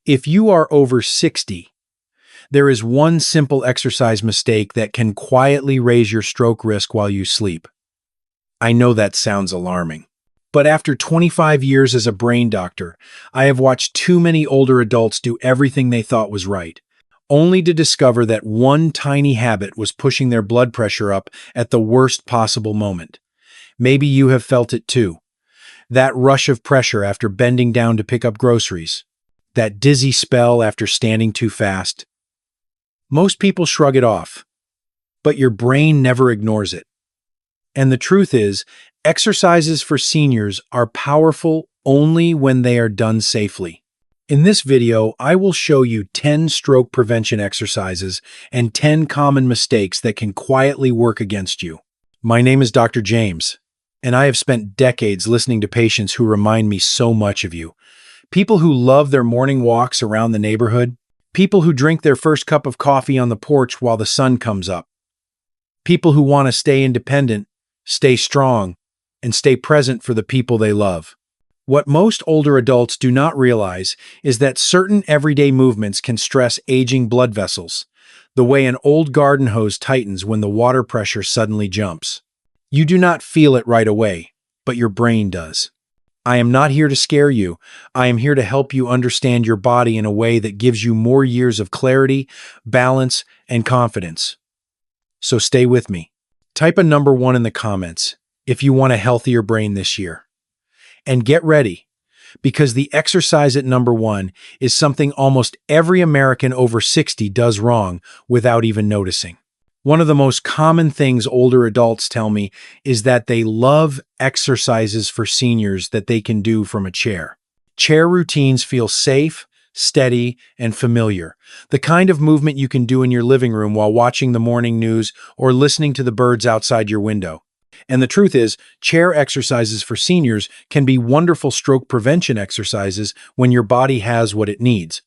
If you are over 60, there is one simple exercise mistake that can quietly raise your stroke risk while you sleep. I know that sounds alarming, but after 25 years as a brain doctor, I have watched too many older adults do everything they thought was right, only to discover that one tiny habit was pushing their blood pressure up at the worst possible moment. Maybe you have felt it too. That rush of pressure after bending down to pick up groceries. That dizzy spell after standing too fast. Most people shrug it off, but your brain never ignores it. And the truth is, exercises for seniors are powerful only when they are done safely. In this video, I will show you 10 stroke prevention exercises and 10 common mistakes that can quietly work against you. My name is Dr. James, and I have spent decades listening to patients who remind me so much of you. People who love their morning walks around the neighborhood. People who drink their first cup of coffee on the porch while the sun comes up. People who want to stay independent, stay strong, and stay present for the people they love. What most older adults do not realize is that certain everyday movements can stress aging blood vessels, the way an old garden hose tightens when the water pressure suddenly jumps. You do not feel it right away, but your brain does. I am not here to scare you. I am here to help you understand your body in a way that gives you more years of clarity, balance, and confidence. So stay with me. Type a number 1 in the comments if you want a healthier brain this year. And get ready, because the exercise at number 1 is something almost every American over 60 does wrong without even noticing. One of the most common things older adults tell me is that they love exercises for seniors that they can do from a chair. Chair routines feel safe, steady, and familiar. The kind of movement you can do in your living room while watching the morning news or listening to the birds outside your window. And the truth is, chair exercises for seniors can be wonderful stroke prevention exercises when your body has what it needs.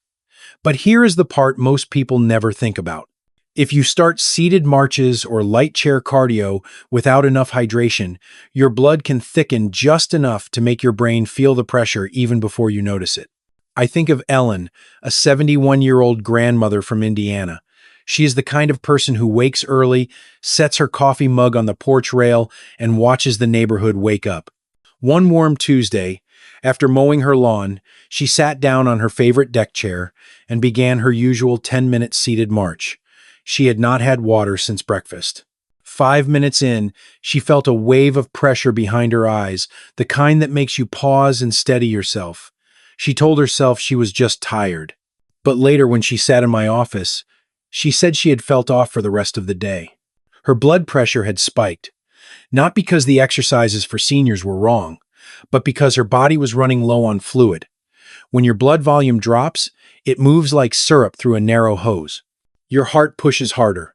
But here is the part most people never think about. If you start seated marches or light chair cardio without enough hydration, your blood can thicken just enough to make your brain feel the pressure even before you notice it. I think of Ellen, a 71-year-old grandmother from Indiana. She is the kind of person who wakes early, sets her coffee mug on the porch rail, and watches the neighborhood wake up. One warm Tuesday, after mowing her lawn, she sat down on her favorite deck chair and began her usual 10-minute seated march. She had not had water since breakfast. 5 minutes in, she felt a wave of pressure behind her eyes, the kind that makes you pause and steady yourself. She told herself she was just tired. But later, when she sat in my office, she said she had felt off for the rest of the day. Her blood pressure had spiked, not because the exercises for seniors were wrong, but because her body was running low on fluid. When your blood volume drops, it moves like syrup through a narrow hose. Your heart pushes harder.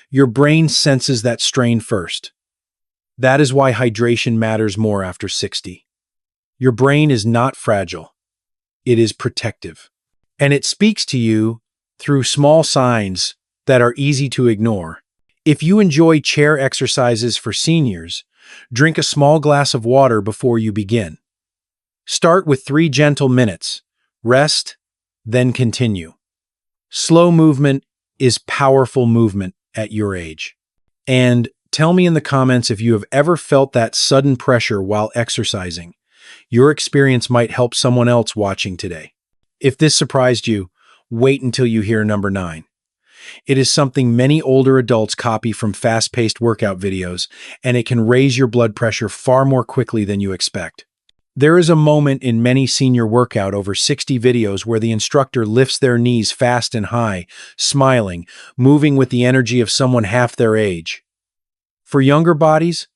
Your brain senses that strain first. That is why hydration matters more after 60. Your brain is not fragile. It is protective. And it speaks to you through small signs that are easy to ignore. If you enjoy chair exercises for seniors, drink a small glass of water before you begin. Start with 3 gentle minutes. Rest, then continue. Slow movement is powerful movement at your age. And tell me in the comments if you have ever felt that sudden pressure while exercising. Your experience might help someone else watching today. If this surprised you, wait until you hear number 9. It is something many older adults copy from fast-paced workout videos, and it can raise your blood pressure far more quickly than you expect. There is a moment in many senior workout over 60 videos where the instructor lifts their knees fast and high, smiling, moving with the energy of someone half their age. For younger bodies,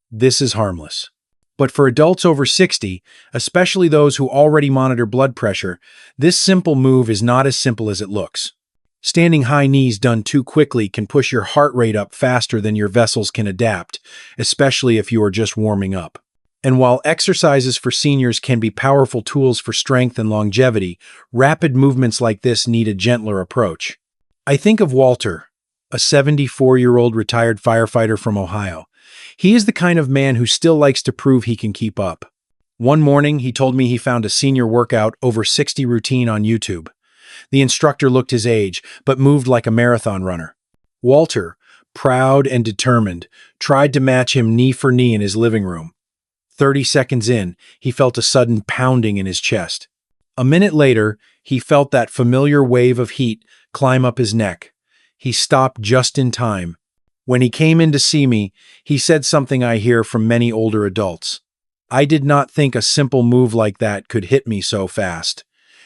this is harmless. But for adults over 60, especially those who already monitor blood pressure, this simple move is not as simple as it looks. Standing high knees done too quickly can push your heart rate up faster than your vessels can adapt, especially if you are just warming up. And while exercises for seniors can be powerful tools for strength and longevity, rapid movements like this need a gentler approach. I think of Walter, a 74-year-old retired firefighter from Ohio. He is the kind of man who still likes to prove he can keep up. One morning, he told me he found a senior workout over 60 routine on YouTube. The instructor looked his age, but moved like a marathon runner. Walter, proud and determined, tried to match him knee for knee in his living room. 30 seconds in, he felt a sudden pounding in his chest. A minute later, he felt that familiar wave of heat climb up his neck. He stopped just in time. When he came in to see me, he said something I hear from many older adults. I did not think a simple move like that could hit me so fast.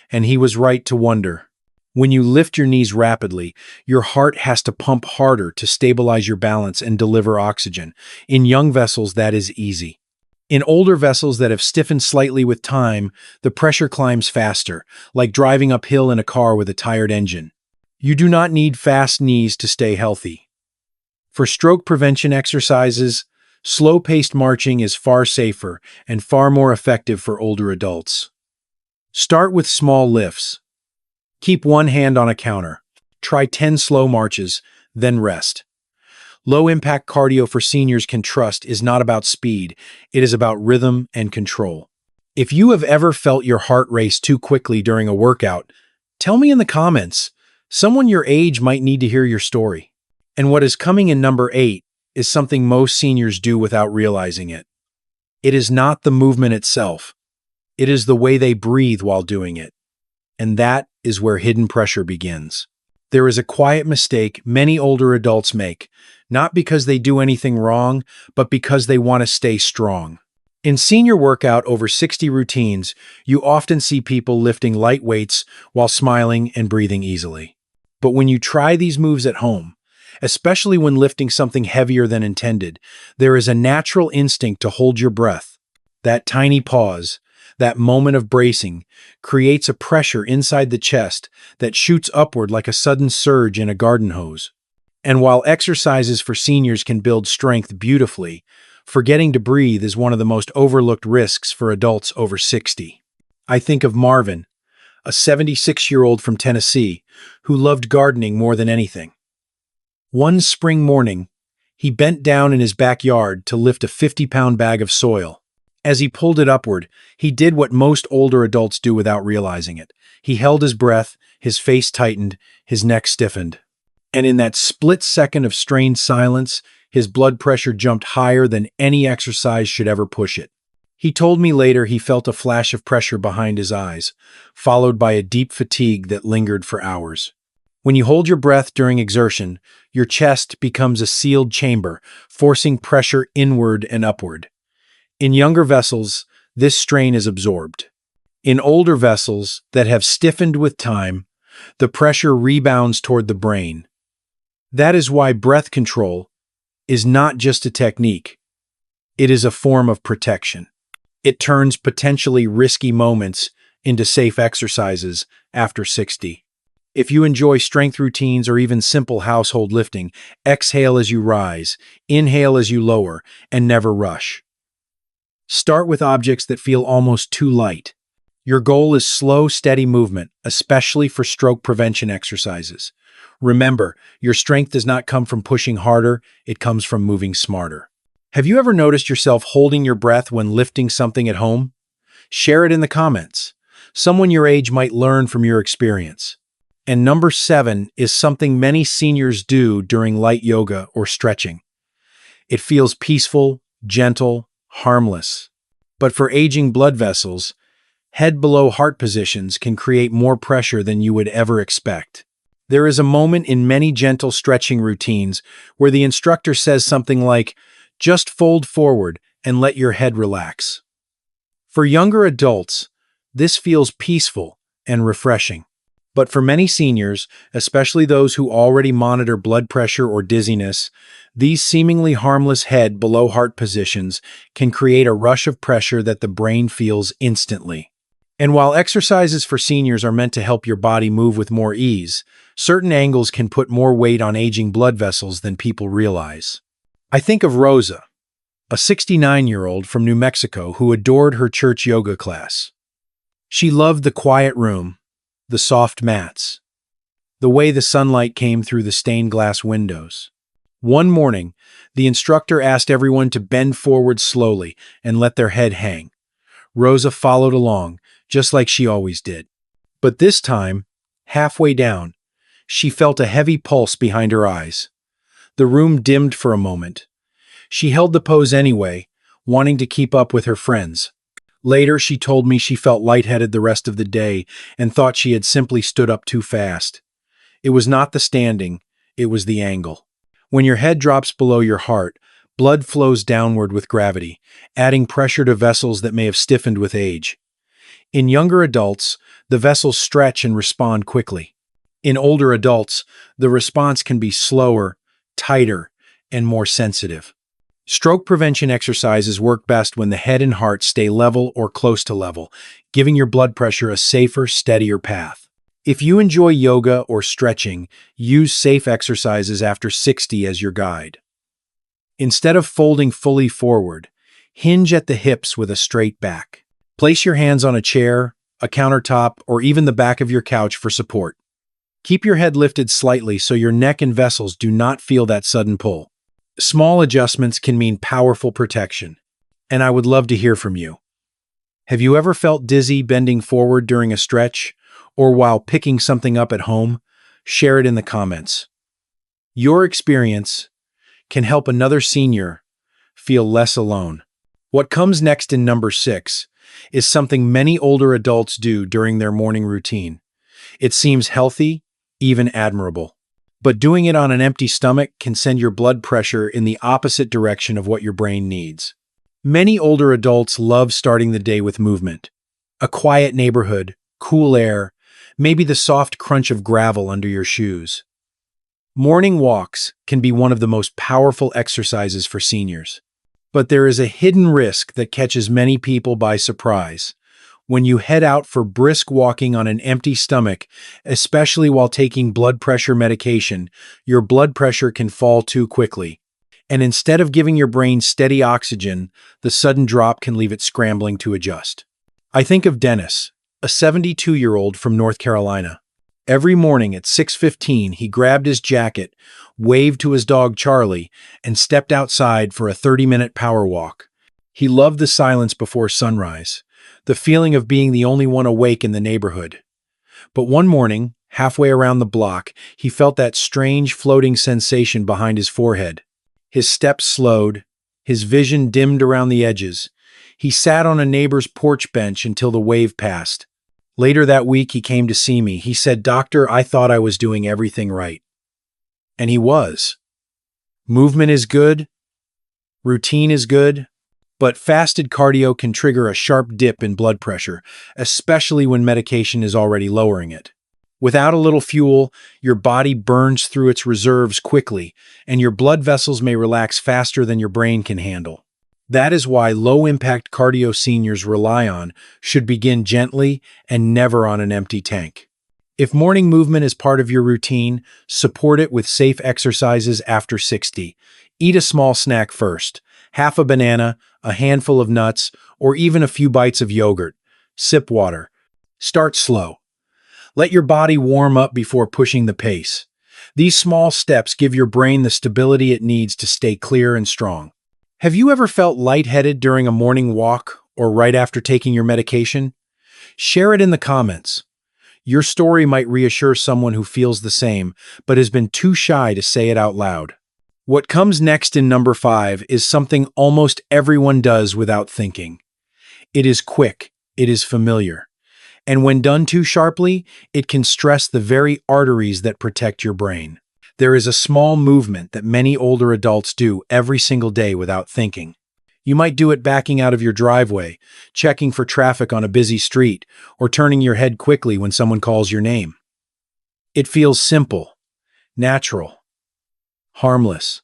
And he was right to wonder. When you lift your knees rapidly, your heart has to pump harder to stabilize your balance and deliver oxygen. In young vessels, that is easy. In older vessels that have stiffened slightly with time, the pressure climbs faster, like driving uphill in a car with a tired engine. You do not need fast knees to stay healthy. For stroke prevention exercises, slow-paced marching is far safer and far more effective for older adults. Start with small lifts. Keep one hand on a counter. Try 10 slow marches, then rest. Low-impact cardio for seniors can trust is not about speed, it is about rhythm and control. If you have ever felt your heart race too quickly during a workout, tell me in the comments. Someone your age might need to hear your story. And what is coming in number 8 is something most seniors do without realizing it. It is not the movement itself. It is the way they breathe while doing it. And that is where hidden pressure begins. There is a quiet mistake many older adults make, not because they do anything wrong, but because they want to stay strong. In senior workout over 60 routines, you often see people lifting light weights while smiling and breathing easily. But when you try these moves at home, especially when lifting something heavier than intended, there is a natural instinct to hold your breath. That tiny pause, that moment of bracing, creates a pressure inside the chest that shoots upward like a sudden surge in a garden hose. And while exercises for seniors can build strength beautifully, forgetting to breathe is one of the most overlooked risks for adults over 60. I think of Marvin, a 76-year-old from Tennessee, who loved gardening more than anything. One spring morning, he bent down in his backyard to lift a 50-pound bag of soil. As he pulled it upward, he did what most older adults do without realizing it. He held his breath, his face tightened, his neck stiffened. And in that split second of strained silence, his blood pressure jumped higher than any exercise should ever push it. He told me later he felt a flash of pressure behind his eyes, followed by a deep fatigue that lingered for hours. When you hold your breath during exertion, your chest becomes a sealed chamber, forcing pressure inward and upward. In younger vessels, this strain is absorbed. In older vessels that have stiffened with time, the pressure rebounds toward the brain. That is why breath control is not just a technique. It is a form of protection. It turns potentially risky moments into safe exercises after 60. If you enjoy strength routines or even simple household lifting, exhale as you rise, inhale as you lower, and never rush. Start with objects that feel almost too light. Your goal is slow, steady movement, especially for stroke prevention exercises. Remember, your strength does not come from pushing harder, it comes from moving smarter. Have you ever noticed yourself holding your breath when lifting something at home? Share it in the comments. Someone your age might learn from your experience. And number 7 is something many seniors do during light yoga or stretching. It feels peaceful, gentle, harmless. But for aging blood vessels, head below heart positions can create more pressure than you would ever expect. There is a moment in many gentle stretching routines where the instructor says something like, "Just fold forward and let your head relax." For younger adults, this feels peaceful and refreshing. But for many seniors, especially those who already monitor blood pressure or dizziness, these seemingly harmless head below heart positions can create a rush of pressure that the brain feels instantly. And while exercises for seniors are meant to help your body move with more ease, certain angles can put more weight on aging blood vessels than people realize. I think of Rosa, a 69-year-old from New Mexico who adored her church yoga class. She loved the quiet room, the soft mats, the way the sunlight came through the stained glass windows. One morning, the instructor asked everyone to bend forward slowly and let their head hang. Rosa followed along, just like she always did. But this time, halfway down, she felt a heavy pulse behind her eyes. The room dimmed for a moment. She held the pose anyway, wanting to keep up with her friends. Later, she told me she felt lightheaded the rest of the day and thought she had simply stood up too fast. It was not the standing, it was the angle. When your head drops below your heart, blood flows downward with gravity, adding pressure to vessels that may have stiffened with age. In younger adults, the vessels stretch and respond quickly. In older adults, the response can be slower, tighter, and more sensitive. Stroke prevention exercises work best when the head and heart stay level or close to level, giving your blood pressure a safer, steadier path. If you enjoy yoga or stretching, use safe exercises after 60 as your guide. Instead of folding fully forward, hinge at the hips with a straight back. Place your hands on a chair, a countertop, or even the back of your couch for support. Keep your head lifted slightly so your neck and vessels do not feel that sudden pull. Small adjustments can mean powerful protection, and I would love to hear from you. Have you ever felt dizzy bending forward during a stretch, or while picking something up at home? Share it in the comments. Your experience can help another senior feel less alone. What comes next in number 6 is something many older adults do during their morning routine. It seems healthy, even admirable. But doing it on an empty stomach can send your blood pressure in the opposite direction of what your brain needs. Many older adults love starting the day with movement. A quiet neighborhood, cool air, maybe the soft crunch of gravel under your shoes. Morning walks can be one of the most powerful exercises for seniors. But there is a hidden risk that catches many people by surprise. When you head out for brisk walking on an empty stomach, especially while taking blood pressure medication, your blood pressure can fall too quickly. And instead of giving your brain steady oxygen, the sudden drop can leave it scrambling to adjust. I think of Dennis, a 72-year-old from North Carolina. Every morning at 6:15, he grabbed his jacket, waved to his dog Charlie, and stepped outside for a 30-minute power walk. He loved the silence before sunrise, the feeling of being the only one awake in the neighborhood. But one morning, halfway around the block, he felt that strange floating sensation behind his forehead. His steps slowed, his vision dimmed around the edges. He sat on a neighbor's porch bench until the wave passed. Later that week, he came to see me. He said, "Doctor, I thought I was doing everything right." And he was. Movement is good, routine is good, but fasted cardio can trigger a sharp dip in blood pressure, especially when medication is already lowering it. Without a little fuel, your body burns through its reserves quickly, and your blood vessels may relax faster than your brain can handle. That is why low-impact cardio seniors rely on should begin gently and never on an empty tank. If morning movement is part of your routine, support it with safe exercises after 60. Eat a small snack first, half a banana, a handful of nuts, or even a few bites of yogurt. Sip water. Start slow. Let your body warm up before pushing the pace. These small steps give your brain the stability it needs to stay clear and strong. Have you ever felt lightheaded during a morning walk or right after taking your medication? Share it in the comments. Your story might reassure someone who feels the same, but has been too shy to say it out loud. What comes next in number 5 is something almost everyone does without thinking. It is quick, it is familiar, and when done too sharply, it can stress the very arteries that protect your brain. There is a small movement that many older adults do every single day without thinking. You might do it backing out of your driveway, checking for traffic on a busy street, or turning your head quickly when someone calls your name. It feels simple, natural, harmless.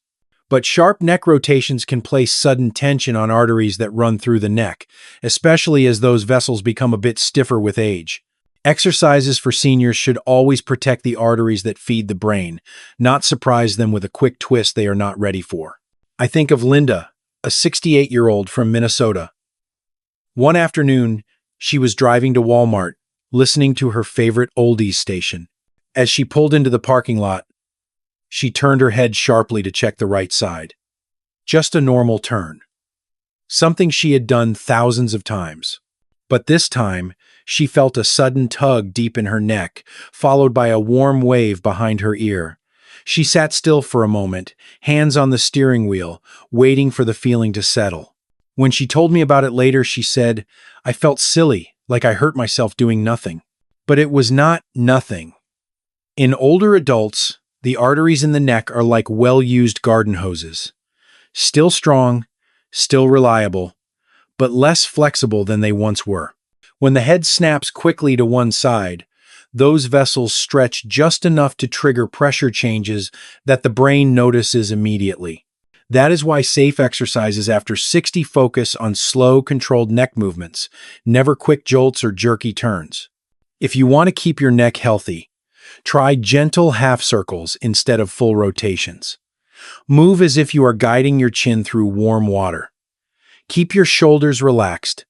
But sharp neck rotations can place sudden tension on arteries that run through the neck, especially as those vessels become a bit stiffer with age. Exercises for seniors should always protect the arteries that feed the brain, not surprise them with a quick twist they are not ready for. I think of Linda, a 68-year-old from Minnesota. One afternoon, she was driving to Walmart, listening to her favorite oldies station. As she pulled into the parking lot, she turned her head sharply to check the right side. Just a normal turn. Something she had done thousands of times. But this time, she felt a sudden tug deep in her neck, followed by a warm wave behind her ear. She sat still for a moment, hands on the steering wheel, waiting for the feeling to settle. When she told me about it later, she said, "I felt silly, like I hurt myself doing nothing." But it was not nothing. In older adults, the arteries in the neck are like well-used garden hoses. Still strong, still reliable, but less flexible than they once were. When the head snaps quickly to one side, those vessels stretch just enough to trigger pressure changes that the brain notices immediately. That is why safe exercises after 60 focus on slow, controlled neck movements, never quick jolts or jerky turns. If you want to keep your neck healthy, try gentle half circles instead of full rotations. Move as if you are guiding your chin through warm water. Keep your shoulders relaxed.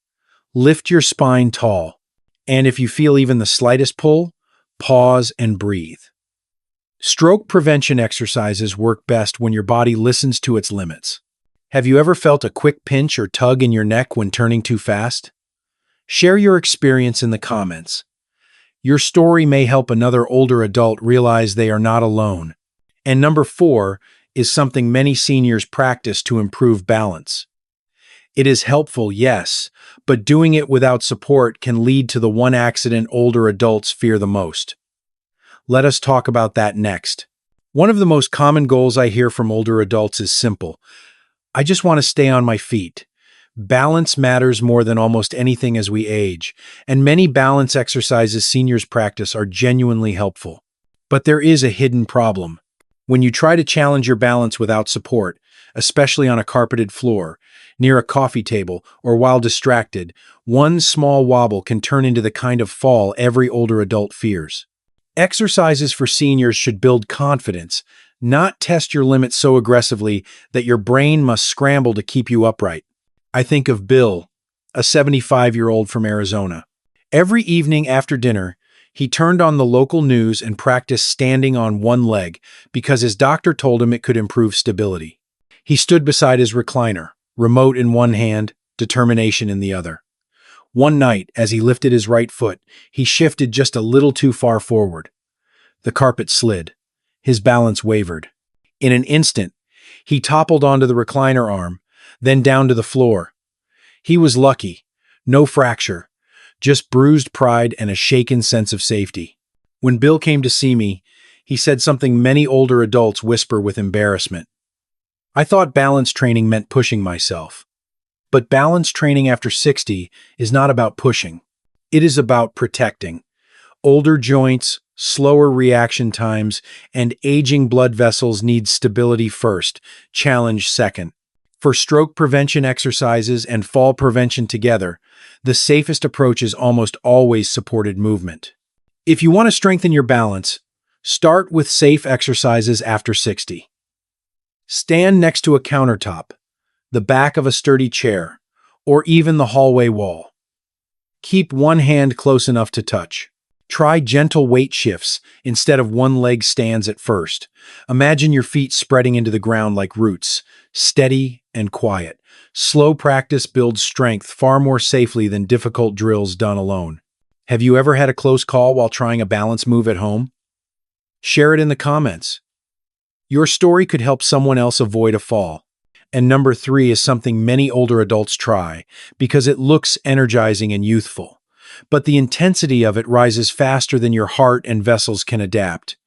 Lift your spine tall. And if you feel even the slightest pull, pause and breathe. Stroke prevention exercises work best when your body listens to its limits. Have you ever felt a quick pinch or tug in your neck when turning too fast? Share your experience in the comments. Your story may help another older adult realize they are not alone. And number 4 is something many seniors practice to improve balance. It is helpful, yes, but doing it without support can lead to the one accident older adults fear the most. Let us talk about that next. One of the most common goals I hear from older adults is simple. I just want to stay on my feet. Balance matters more than almost anything as we age, and many balance exercises seniors practice are genuinely helpful. But there is a hidden problem. When you try to challenge your balance without support, especially on a carpeted floor, near a coffee table, or while distracted, one small wobble can turn into the kind of fall every older adult fears. Exercises for seniors should build confidence, not test your limits so aggressively that your brain must scramble to keep you upright. I think of Bill, a 75-year-old from Arizona. Every evening after dinner, he turned on the local news and practiced standing on one leg because his doctor told him it could improve stability. He stood beside his recliner, remote in one hand, determination in the other. One night, as he lifted his right foot, he shifted just a little too far forward. The carpet slid. His balance wavered. In an instant, he toppled onto the recliner arm, then down to the floor. He was lucky. No fracture, just bruised pride and a shaken sense of safety. When Bill came to see me, he said something many older adults whisper with embarrassment. I thought balance training meant pushing myself. But balance training after 60 is not about pushing. It is about protecting. Older joints, slower reaction times, and aging blood vessels need stability first, challenge second. For stroke prevention exercises and fall prevention together, the safest approach is almost always supported movement. If you want to strengthen your balance, start with safe exercises after 60. Stand next to a countertop, the back of a sturdy chair, or even the hallway wall. Keep one hand close enough to touch. Try gentle weight shifts instead of one-leg stands at first. Imagine your feet spreading into the ground like roots, steady and quiet. Slow practice builds strength far more safely than difficult drills done alone. Have you ever had a close call while trying a balance move at home? Share it in the comments. Your story could help someone else avoid a fall. And number 3 is something many older adults try because it looks energizing and youthful. But the intensity of it rises faster than your heart and vessels can adapt.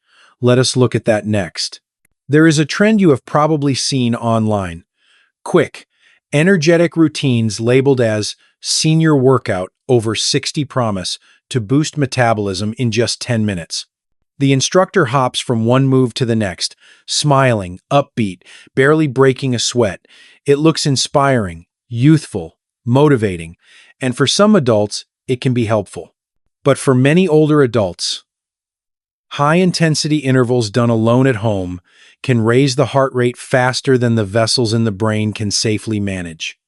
Let us look at that next. There is a trend you have probably seen online. Quick, energetic routines labeled as senior workout over 60 promise to boost metabolism in just 10 minutes. The instructor hops from one move to the next, smiling, upbeat, barely breaking a sweat. It looks inspiring, youthful, motivating, and for some adults, it can be helpful. But for many older adults, high-intensity intervals done alone at home can raise the heart rate faster than the vessels in the brain can safely manage.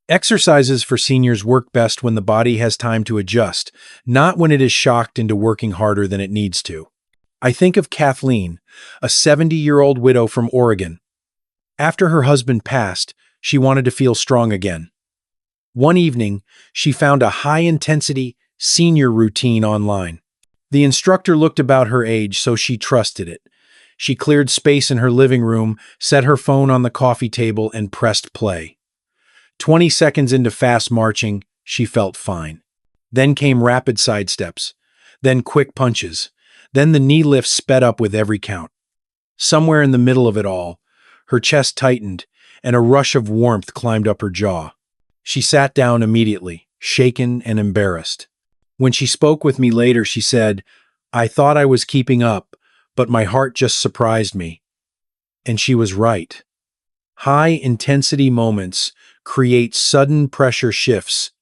Exercises for seniors work best when the body has time to adjust, not when it is shocked into working harder than it needs to. I think of Kathleen, a 70-year-old widow from Oregon. After her husband passed, she wanted to feel strong again. One evening, she found a high-intensity senior routine online. The instructor looked about her age, so she trusted it. She cleared space in her living room, set her phone on the coffee table, and pressed play. 20 seconds into fast marching, she felt fine. Then came rapid side steps, then quick punches, then the knee lifts sped up with every count. Somewhere in the middle of it all, her chest tightened, and a rush of warmth climbed up her jaw. She sat down immediately, shaken and embarrassed. When she spoke with me later, she said, "I thought I was keeping up, but my heart just surprised me." And she was right. High-intensity moments create sudden pressure shifts.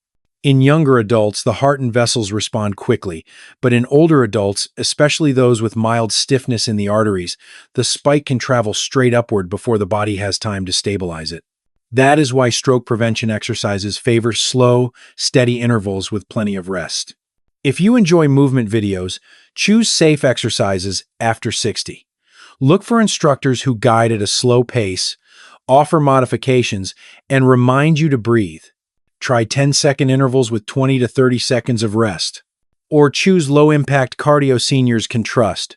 In younger adults, the heart and vessels respond quickly, but in older adults, especially those with mild stiffness in the arteries, the spike can travel straight upward before the body has time to stabilize it. That is why stroke prevention exercises favor slow, steady intervals with plenty of rest. If you enjoy movement videos, choose safe exercises after 60. Look for instructors who guide at a slow pace, offer modifications, and remind you to breathe. Try 10-second intervals with 20 to 30 seconds of rest. Or choose low-impact cardio seniors can trust,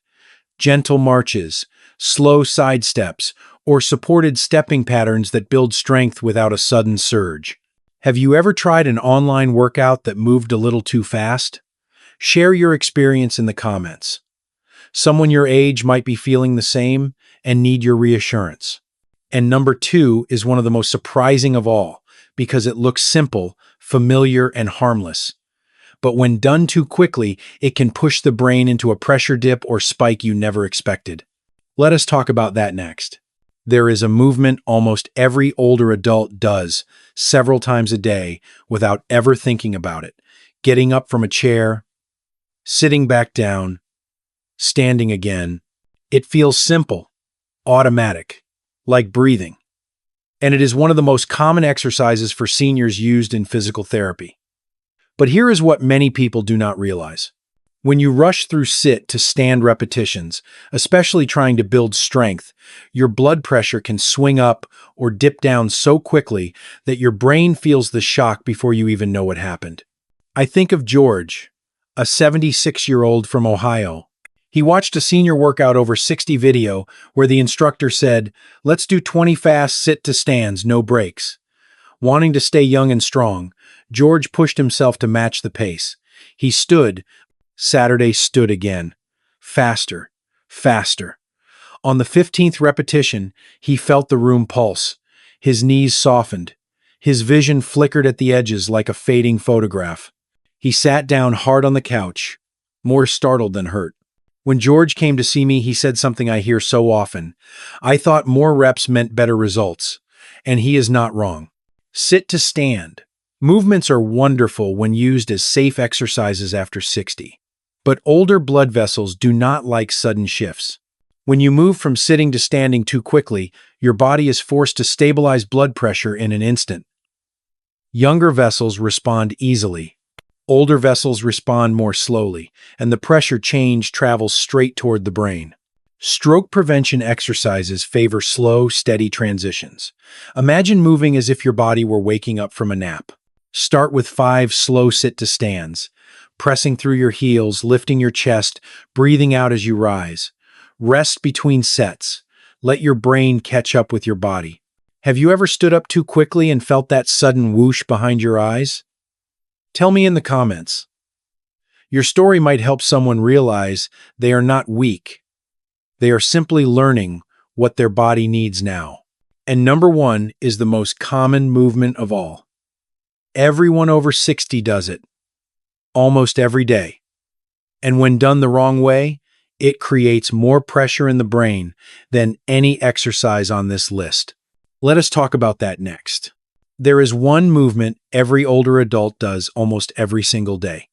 gentle marches, slow side steps, or supported stepping patterns that build strength without a sudden surge. Have you ever tried an online workout that moved a little too fast? Share your experience in the comments. Someone your age might be feeling the same and need your reassurance. And number 2 is one of the most surprising of all, because it looks simple, familiar, and harmless. But when done too quickly, it can push the brain into a pressure dip or spike you never expected. Let us talk about that next. There is a movement almost every older adult does several times a day without ever thinking about it. Getting up from a chair, sitting back down, standing again. It feels simple, automatic, like breathing. And it is one of the most common exercises for seniors used in physical therapy. But here is what many people do not realize. When you rush through sit to stand repetitions, especially trying to build strength, your blood pressure can swing up or dip down so quickly that your brain feels the shock before you even know what happened. I think of George, a 76-year-old from Ohio. He watched a senior workout over 60 video where the instructor said, "Let's do 20 fast sit to stands, no breaks." Wanting to stay young and strong, George pushed himself to match the pace. He stood. Saturday stood again. Faster, faster. On the 15th repetition, he felt the room pulse. His knees softened. His vision flickered at the edges like a fading photograph. He sat down hard on the couch, more startled than hurt. When George came to see me, he said something I hear so often. "I thought more reps meant better results." And he is not wrong. Sit to stand. Movements are wonderful when used as safe exercises after 60. But older blood vessels do not like sudden shifts. When you move from sitting to standing too quickly, your body is forced to stabilize blood pressure in an instant. Younger vessels respond easily. Older vessels respond more slowly, and the pressure change travels straight toward the brain. Stroke prevention exercises favor slow, steady transitions. Imagine moving as if your body were waking up from a nap. Start with 5 slow sit-to-stands, pressing through your heels, lifting your chest, breathing out as you rise. Rest between sets. Let your brain catch up with your body. Have you ever stood up too quickly and felt that sudden whoosh behind your eyes? Tell me in the comments. Your story might help someone realize they are not weak. They are simply learning what their body needs now. And number 1 is the most common movement of all. Everyone over 60 does it, almost every day. And when done the wrong way, it creates more pressure in the brain than any exercise on this list. Let us talk about that next. There is one movement every older adult does almost every single day.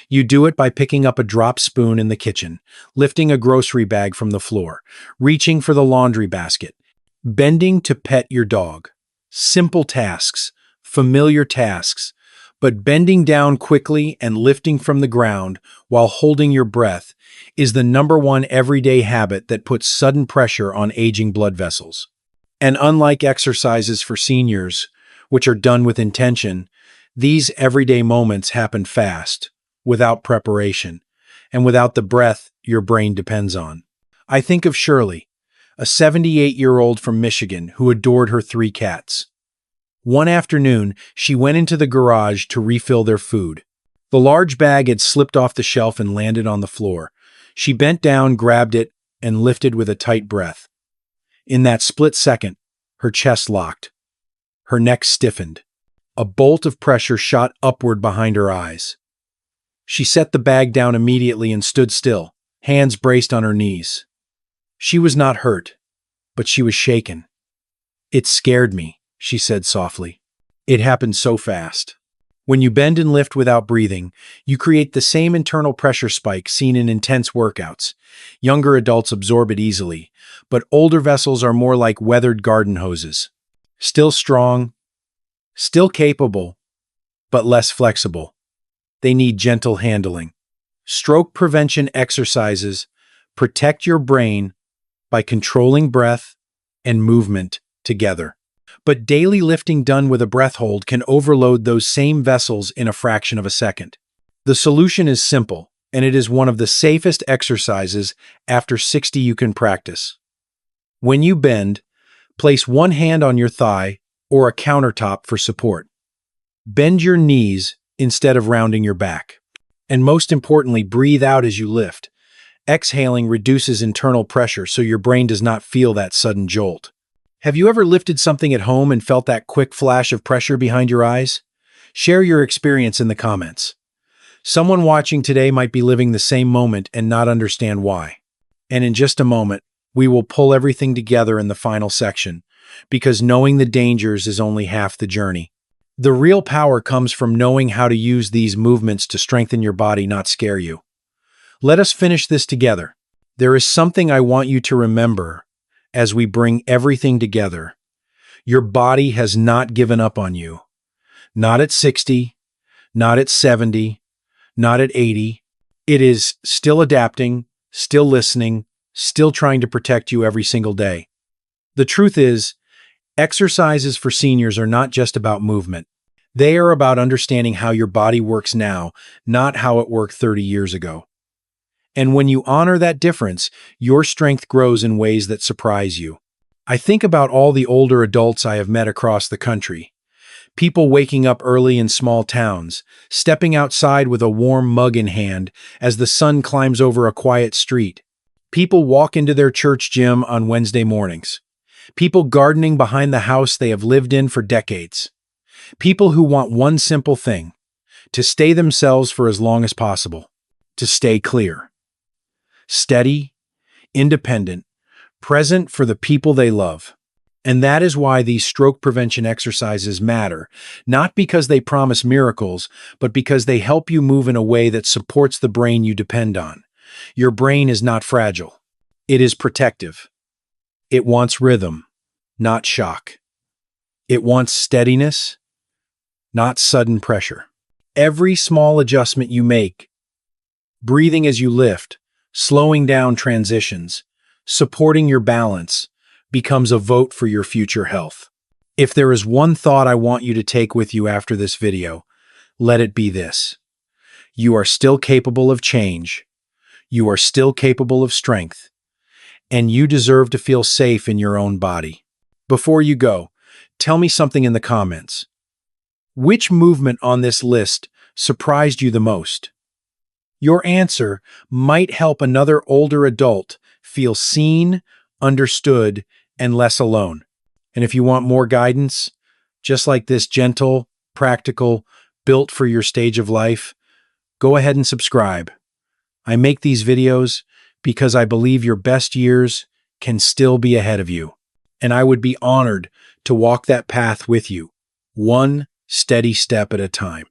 You do it by picking up a drop spoon in the kitchen, lifting a grocery bag from the floor, reaching for the laundry basket, bending to pet your dog. Simple tasks, familiar tasks, but bending down quickly and lifting from the ground while holding your breath is the number 1 everyday habit that puts sudden pressure on aging blood vessels. And unlike exercises for seniors, which are done with intention, These everyday moments happen fast, without preparation, and without the breath your brain depends on. I think of Shirley, a 78-year-old from Michigan who adored her 3 cats. One afternoon, she went into the garage to refill their food. The large bag had slipped off the shelf and landed on the floor. She bent down, grabbed it, and lifted with a tight breath. In that split second, her chest locked. Her neck stiffened. A bolt of pressure shot upward behind her eyes. She set the bag down immediately and stood still, hands braced on her knees. She was not hurt, but she was shaken. "It scared me," she said softly. "It happened so fast." When you bend and lift without breathing, you create the same internal pressure spike seen in intense workouts. Younger adults absorb it easily, but older vessels are more like weathered garden hoses. Still strong, still capable, but less flexible. They need gentle handling. Stroke prevention exercises protect your brain by controlling breath and movement together. But daily lifting done with a breath hold can overload those same vessels in a fraction of a second. The solution is simple, and it is one of the safest exercises after 60 you can practice. When you bend, place one hand on your thigh or a countertop for support. Bend your knees instead of rounding your back. And most importantly, breathe out as you lift. Exhaling reduces internal pressure so your brain does not feel that sudden jolt. Have you ever lifted something at home and felt that quick flash of pressure behind your eyes? Share your experience in the comments. Someone watching today might be living the same moment and not understand why. And in just a moment, we will pull everything together in the final section, because knowing the dangers is only half the journey. The real power comes from knowing how to use these movements to strengthen your body, not scare you. Let us finish this together. There is something I want you to remember as we bring everything together. Your body has not given up on you. Not at 60, not at 70, not at 80. It is still adapting, still listening, still trying to protect you every single day. The truth is, exercises for seniors are not just about movement. They are about understanding how your body works now, not how it worked 30 years ago. And when you honor that difference, your strength grows in ways that surprise you. I think about all the older adults I have met across the country. People waking up early in small towns, stepping outside with a warm mug in hand as the sun climbs over a quiet street. People walk into their church gym on Wednesday mornings. People gardening behind the house they have lived in for decades. People who want one simple thing: to stay themselves for as long as possible, to stay clear. Steady, independent, present for the people they love. And that is why these stroke prevention exercises matter, not because they promise miracles, but because they help you move in a way that supports the brain you depend on. Your brain is not fragile. It is protective. It wants rhythm, not shock. It wants steadiness, not sudden pressure. Every small adjustment you make, breathing as you lift, slowing down transitions, supporting your balance, becomes a vote for your future health. If there is one thought I want you to take with you after this video, let it be this: you are still capable of change, you are still capable of strength, and you deserve to feel safe in your own body. Before you go, tell me something in the comments. Which movement on this list surprised you the most? Your answer might help another older adult feel seen, understood, and less alone. And if you want more guidance, just like this gentle, practical, built for your stage of life, go ahead and subscribe. I make these videos because I believe your best years can still be ahead of you. And I would be honored to walk that path with you, one steady step at a time.